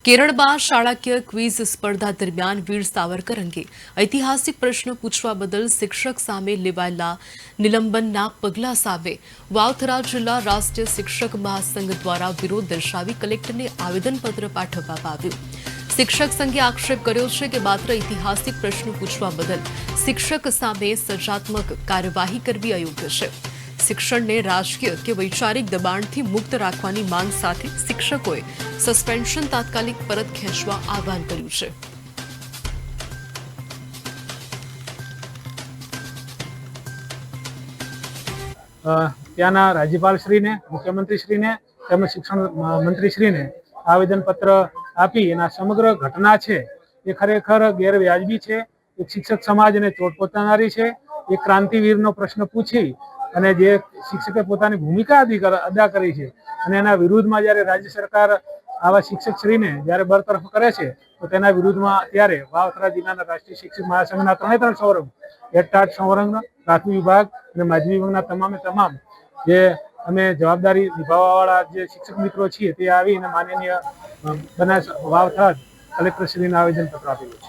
કેરળમાં શાળાકીય ક્વિઝ સ્પર્ધા દરમિયાન વીર સાવરકર અંગે ઐતિહાસિક પ્રશ્ન પૂછવા બદલ શિક્ષક સામે લેવાયેલા નિલંબનના પગલા સામે વાવથરા જિલ્લા રાષ્ટ્રીય શિક્ષક મહાસંઘ દ્વારા વિરોધ દર્શાવી કલેક્ટરને આવેદનપત્ર પાઠવવામાં આવ્યું। શિક્ષક સંઘે આક્ષેપ કર્યો છે કે માત્ર ઐતિહાસિક પ્રશ્નો પૂછવા બદલ શિક્ષક સામે સજાત્મક કાર્યવાહી કરવી અયોગ્ય છે। શિક્ષણને રાજકીય કે વૈચારિક દબાણથી મુક્ત રાખવાની માંગ સાથે શિક્ષકોએ સસ્પેન્શન તાત્કાલિક પરત ખેંચવા આહવાન કર્યું છે। ત્યાંના રાજ્યપાલશ્રીને, મુખ્યમંત્રીશ્રીને તેમજ શિક્ષણ મંત્રીશ્રીને આવેદનપત્ર આપી એના સમગ્ર ઘટના છે એ ખરેખર ગેરવ્યાજબી છે, એક શિક્ષક સમાજને ચોટ પહોંચાડનારી છે। એક ક્રાંતિવીરનો પ્રશ્ન પૂછી અને જે શિક્ષકે પોતાની ભૂમિકા અદા કરી છે અને એના વિરુદ્ધમાં જ્યારે રાજ્ય સરકાર આવા શિક્ષકશ્રીને જ્યારે બરતરફ કરે છે તો તેના વિરુદ્ધમાં અત્યારે વાવથરા જિલ્લાના રાષ્ટ્રીય શિક્ષક મહાસંઘના ત્રણે સંવર્ગ, હેઠ સંવર્ગ, પ્રાથમિક વિભાગ અને માધ્યમિક વિભાગના તમામ જે અમે જવાબદારી નિભાવવાવાળા જે શિક્ષક મિત્રો છીએ તે આવીને માનનીય વાવથરા કલેક્ટરશ્રીને આવેદનપત્ર આપેલું છે।